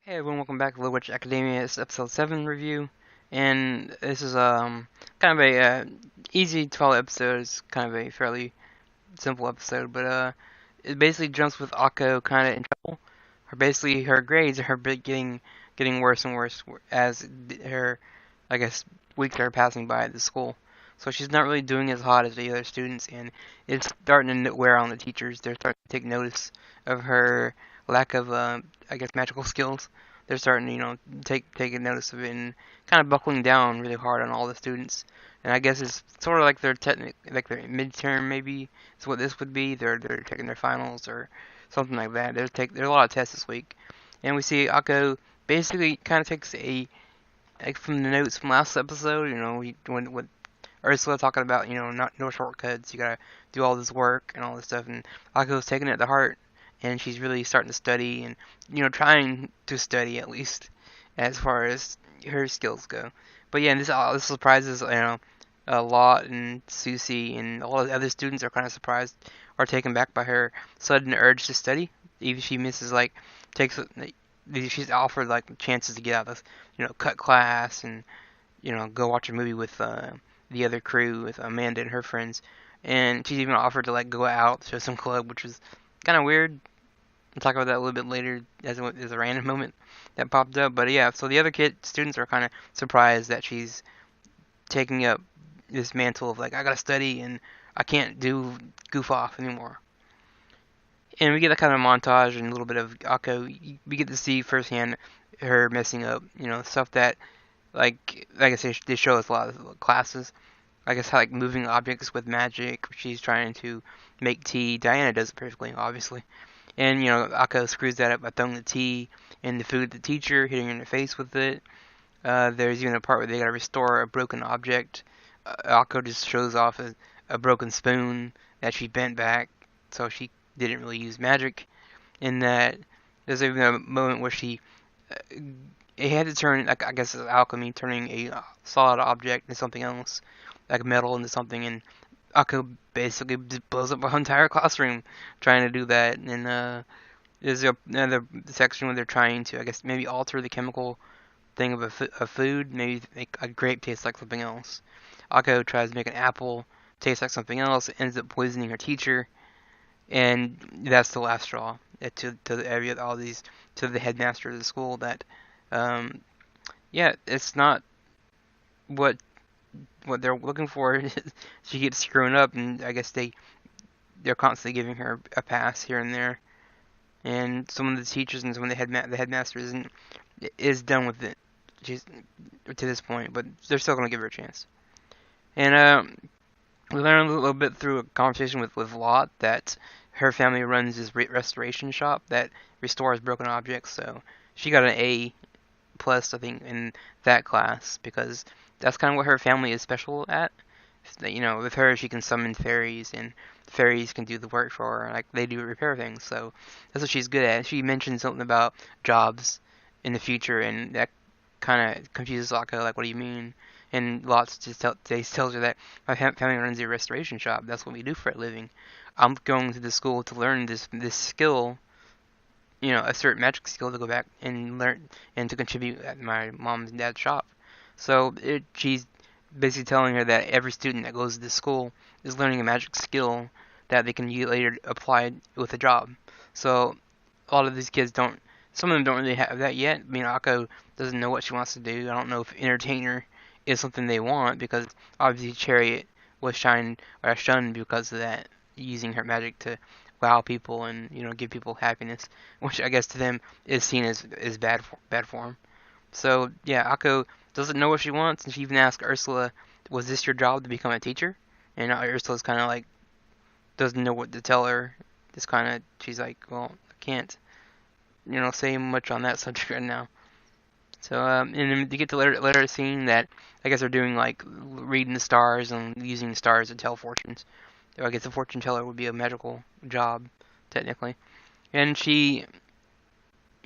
Hey everyone, welcome back to LWA Academia. It's episode 7 review, and this is kind of a easy to follow episode. It's kind of a fairly simple episode, but it basically jumps with Akko kind of in trouble. Her grades are getting worse and worse as her, I guess, weeks are passing by at the school. So she's not really doing as hot as the other students, and it's starting to wear on the teachers. They're starting to take notice of her lack of, I guess, magical skills. They're starting to, taking notice of it and kind of buckling down really hard on all the students. And I guess it's sort of like like their midterm maybe is what this would be. They're taking their finals or something like that. There's a lot of tests this week, and we see Akko basically kind of takes a like from the notes from last episode. When Ursula talking about not no shortcuts. You gotta do all this work and all this stuff, and Akko's taking it to heart, and she's really starting to study and trying to study at least as far as her skills go. But yeah, and this surprises a lot, and Susie and all the other students are kind of surprised or taken back by her sudden urge to study. Even she misses takes she's offered like chances to get out of cut class and go watch a movie with the other crew with Amanda and her friends, and she's even offered to like go out to some club, which was kind of weird. We'll talk about that a little bit later as a random moment that popped up. But yeah, so the other students are kind of surprised that she's taking up this mantle of like I gotta study and I can't do goof off anymore. And we get that kind of montage and a little bit of Akko. We get to see firsthand her messing up, stuff that like I said, they show us a lot of classes. I guess how like moving objects with magic. She's trying to make tea. Diana does it perfectly, obviously. And Akko screws that up by throwing the tea and the food at the teacher, hitting her in the face with it. There's even a part where they gotta restore a broken object. Akko just shows off a broken spoon that she bent back, so she didn't really use magic. In that, there's even a moment where she it had to turn, like I guess, it's alchemy, turning a solid object into something else, like metal into something, and Akko basically just blows up a whole entire classroom trying to do that. And there's another section where they're trying to, I guess, maybe alter the chemical thing of a food, maybe make a grape taste like something else. Akko tries to make an apple taste like something else, ends up poisoning her teacher, and that's the last straw all these to the headmaster of the school that um, yeah, it's not what they're looking for. She keeps screwing up, and I guess they're constantly giving her a pass here and there. And some of the teachers and some of the headmaster is done with it. She's to this point, but they're still gonna give her a chance. And we learned a little bit through a conversation with Lot that her family runs this restoration shop that restores broken objects. So she got an A plus, I think, in that class because that's kind of what her family is special at. With her, she can summon fairies, and fairies can do the work for her. Like they do repair things, so that's what she's good at. She mentioned something about jobs in the future, and that kind of confuses Locke. Like, what do you mean? And Lots tells her that my family runs a restoration shop. That's what we do for a living. I'm going to the school to learn this skill, a certain magic skill to go back and learn and to contribute at my mom's and dad's shop. So she's basically telling her that every student that goes to this school is learning a magic skill that they can later apply with a job. So a lot of these kids don't. Some of them don't really have that yet. I mean, Akko doesn't know what she wants to do. I don't know if entertainer is something they want because obviously Chariot was shunned because of that, using her magic to wow people and give people happiness, which I guess to them is seen as bad form. So yeah, Akko doesn't know what she wants, and she even asks Ursula, "Was this your job to become a teacher?" And Ursula's kind of like doesn't know what to tell her. It's kind of she's like, "Well, I can't, say much on that subject right now." So and then you get to later scene that I guess they're doing like reading the stars and using the stars to tell fortunes. I guess a fortune teller would be a magical job, technically. And she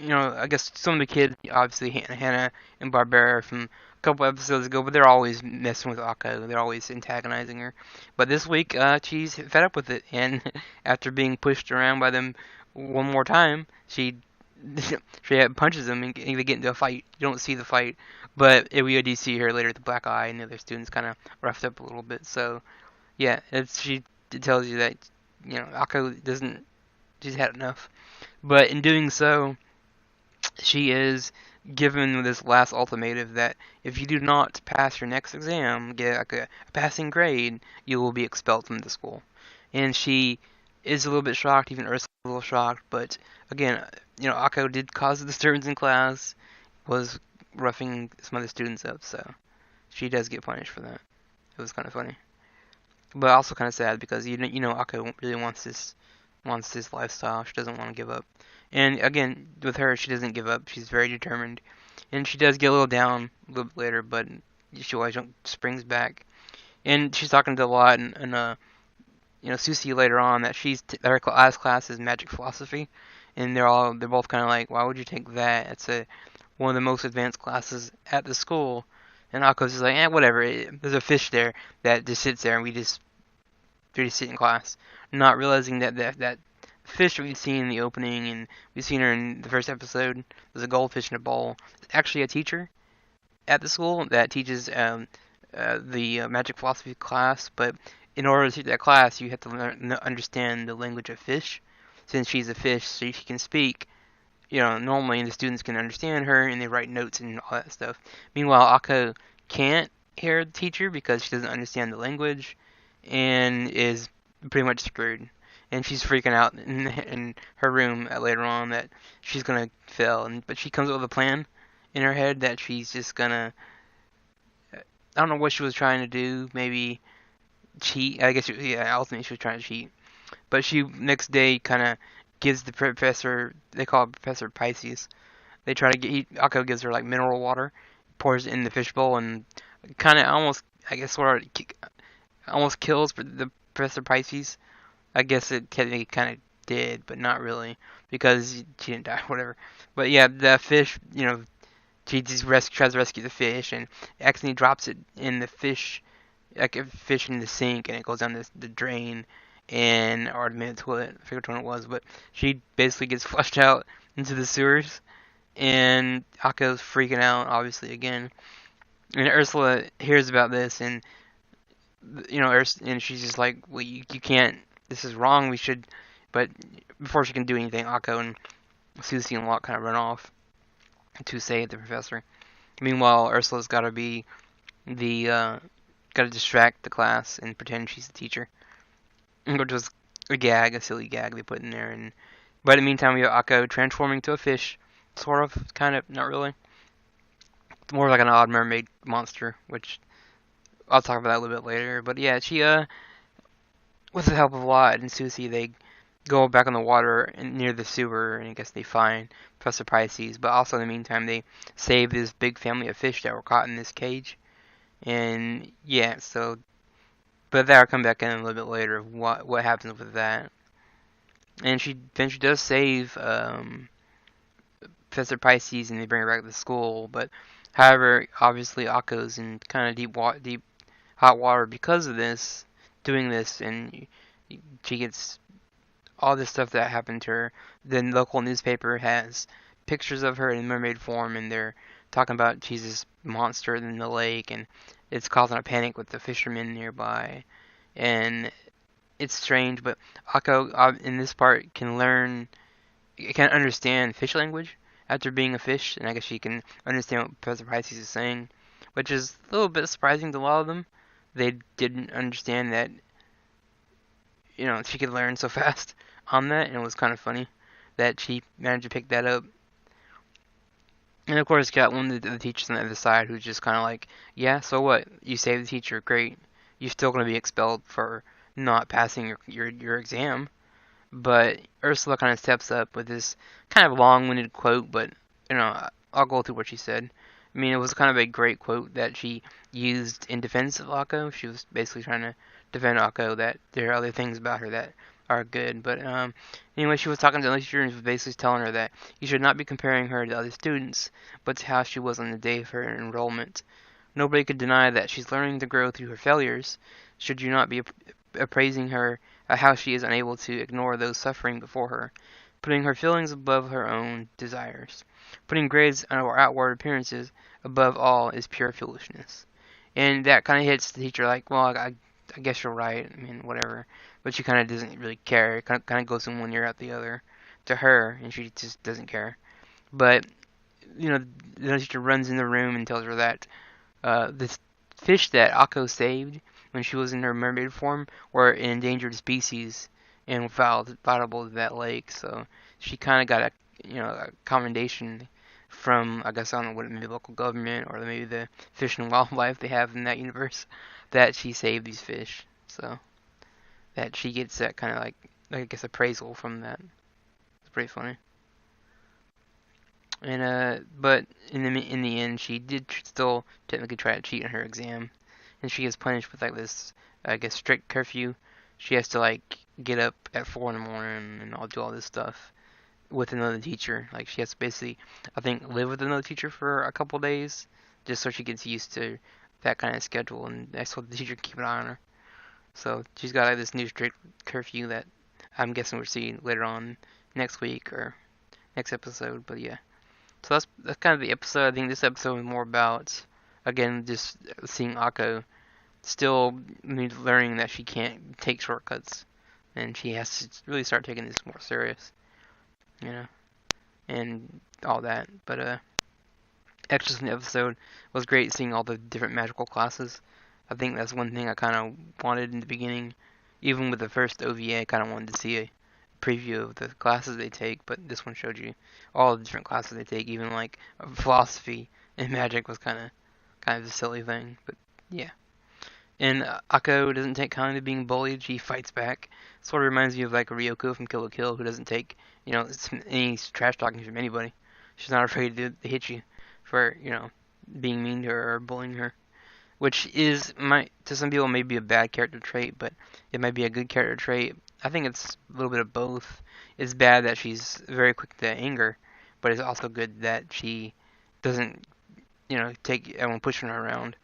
I guess some of the kids, obviously Hannah and Barbara from a couple episodes ago, but they're always messing with Akko. They're always antagonizing her. But this week, she's fed up with it, and after being pushed around by them one more time, she she punches him and they get into a fight. You don't see the fight, but we do see her later with the black eye, and the other students kind of roughed up a little bit. So yeah, it tells you that Akko doesn't she's had enough. But in doing so, she is given this last ultimatum that if you do not pass your next exam, get like a passing grade, you will be expelled from the school. And she is a little bit shocked, even Ursula's a little shocked, but again, Akko did cause a disturbance in class, was roughing some other students up, so she does get punished for that. It was kind of funny. But also kind of sad because Akko really wants this lifestyle. She doesn't want to give up. And again, with her, she doesn't give up. She's very determined, and she does get a little down a little bit later, but she always springs back. And she's talking to a lot, and Susie later on that her class is magic philosophy, and they're both kind of like, why would you take that? It's one of the most advanced classes at the school. And Akko's just like, whatever. There's a fish there that just sits there, and we just sit in class, not realizing that fish we've seen in the opening, and we've seen her in the first episode. There's a goldfish in a bowl. It's actually a teacher at the school that teaches the magic philosophy class. But in order to teach that class, you have to understand the language of fish. Since she's a fish, so she can speak. Normally the students can understand her, and they write notes and all that stuff. Meanwhile, Akko can't hear the teacher because she doesn't understand the language, and is pretty much screwed. And she's freaking out in her room later on that she's gonna fail. But she comes up with a plan in her head that she's just gonna. I don't know what she was trying to do. Maybe cheat. I guess ultimately she was trying to cheat. But she next day kind of gives the professor. They call it Professor Pisces. They try to Akko gives her like mineral water, pours it in the fishbowl, and kind of almost, I guess, sort of almost kills the Professor Pisces. I guess it technically kind of did, but not really, because she didn't die, whatever. But yeah, the fish, she just tries to rescue the fish, and accidentally drops it in the fish, like a fish in the sink, and it goes down the drain, or the toilet, I forget which one it was, but she basically gets flushed out into the sewers, and Akko's freaking out, obviously, again. And Ursula hears about this, and and she's just like, well, you can't, this is wrong, we should, but before she can do anything, Akko and Susie and Locke kind of run off to save the professor. Meanwhile, Ursula's gotta gotta distract the class and pretend she's the teacher. Which was a silly gag they put in there, but in the meantime we have Akko transforming to a fish, sort of, kind of, not really. It's more like an odd mermaid monster, which I'll talk about that a little bit later. But yeah, she with the help of Lot and Susie, they go back on the water near the sewer, and I guess they find Professor Pisces. But also in the meantime, they save this big family of fish that were caught in this cage. And yeah, but that'll come back in a little bit later of what happens with that. And she does save Professor Pisces, and they bring her back to the school. But however, obviously Akko's in kind of deep hot water because of doing this, and she gets all this stuff that happened to her. The local newspaper has pictures of her in mermaid form, and they're talking about she's this monster in the lake, and it's causing a panic with the fishermen nearby. And it's strange, but Akko in this part can understand fish language after being a fish, and I guess she can understand what Professor Pisces is saying, which is a little bit surprising to a lot of them. They didn't understand that, she could learn so fast on that, and it was kind of funny that she managed to pick that up. And of course, got one of the teachers on the other side who's just kind of like, yeah, so what? You saved the teacher, great. You're still going to be expelled for not passing your exam. But Ursula kind of steps up with this kind of long-winded quote, but, I'll go through what she said. I mean, it was kind of a great quote that she used in defense of Akko. She was basically trying to defend Akko, that there are other things about her that are good. But anyway, she was talking to the teacher and was basically telling her that you should not be comparing her to other students, but to how she was on the day of her enrollment. Nobody could deny that she's learning to grow through her failures. Should you not be appraising her how she is unable to ignore those suffering before her? putting her feelings above her own desires. Putting grades or outward appearances above all is pure foolishness. And that kind of hits the teacher like, well, I guess you're right. I mean, whatever. But she kind of doesn't really care. It kind of goes in one ear out the other to her, and she just doesn't care. But, the teacher runs in the room and tells her that this fish that Akko saved when she was in her mermaid form were an endangered species and valuable to that lake. So she kind of got a commendation from, I guess, I don't know what, maybe local government or maybe the fish and wildlife they have in that universe, that she saved these fish. So that she gets that kind of like, I guess, appraisal from that. It's pretty funny. And but in the end, she did still technically try to cheat on her exam, and she gets punished with like this, I guess, strict curfew. She has to like get up at 4 in the morning and do all this stuff with another teacher. Like she has to basically, I think, live with another teacher for a couple days, just so she gets used to that kind of schedule, and that's what the teacher can keep an eye on her. So she's got like this new strict curfew that I'm guessing we'll see later on next week or next episode. But yeah. So that's kind of the episode. I think this episode was more about, again, just seeing Akko still learning that she can't take shortcuts, and she has to really start taking this more serious, and all that. But actually, the episode was great seeing all the different magical classes. I think that's one thing I kind of wanted in the beginning. Even with the first OVA, I kind of wanted to see a preview of the classes they take, but this one showed you all the different classes they take. Even like philosophy and magic was kind of a silly thing, but yeah. And Akko doesn't take kindly to being bullied; she fights back. Sort of reminds me of like Ryoko from Kill la Kill, who doesn't take any trash talking from anybody. She's not afraid to hit you for being mean to her or bullying her, which is to some people may be a bad character trait, but it might be a good character trait. I think it's a little bit of both. It's bad that she's very quick to anger, but it's also good that she doesn't, take everyone pushing her around.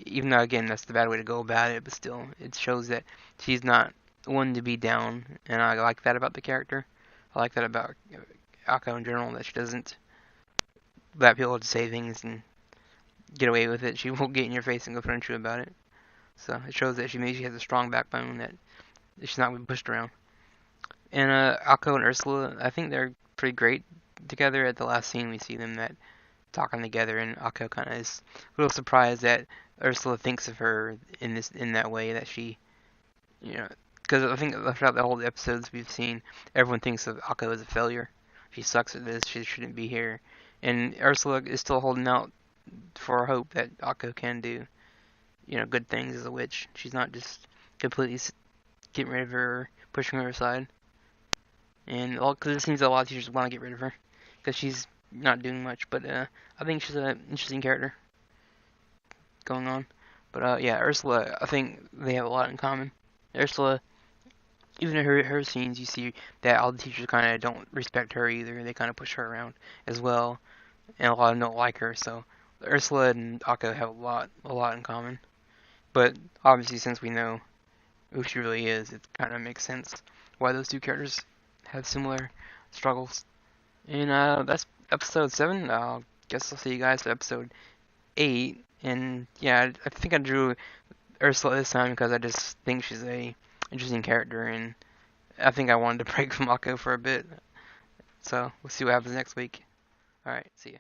Even though again that's the bad way to go about it, but still, it shows that she's not one to be down, and I like that about the character. I like that about Akko in general, that she doesn't let people to say things and get away with it. She won't get in your face and confront you about it. So it shows that she has a strong backbone, that she's not going to be pushed around. And Akko and Ursula, I think they're pretty great together. At the last scene, we see them that talking together, and Akko kind of is a little surprised that Ursula thinks of her in that way, that she, because I think throughout the whole episodes we've seen, everyone thinks of Akko as a failure. She sucks at this. She shouldn't be here. And Ursula is still holding out for hope that Akko can do, good things as a witch. She's not just completely getting rid of her, or pushing her aside. And because it seems a lot of teachers want to get rid of her because she's not doing much. But I think she's an interesting character going on. But yeah, Ursula, I think they have a lot in common. Ursula, even in her scenes, you see that all the teachers kind of don't respect her either. They kind of push her around as well, and a lot of them don't like her. So Ursula and Akko have a lot in common. But obviously, since we know who she really is, it kind of makes sense why those two characters have similar struggles. And that's episode 7. I guess I'll see you guys for episode 8. And yeah, I think I drew Ursula this time because I just think she's a interesting character, and I think I wanted to break from Akko for a bit. So we'll see what happens next week. Alright, see ya.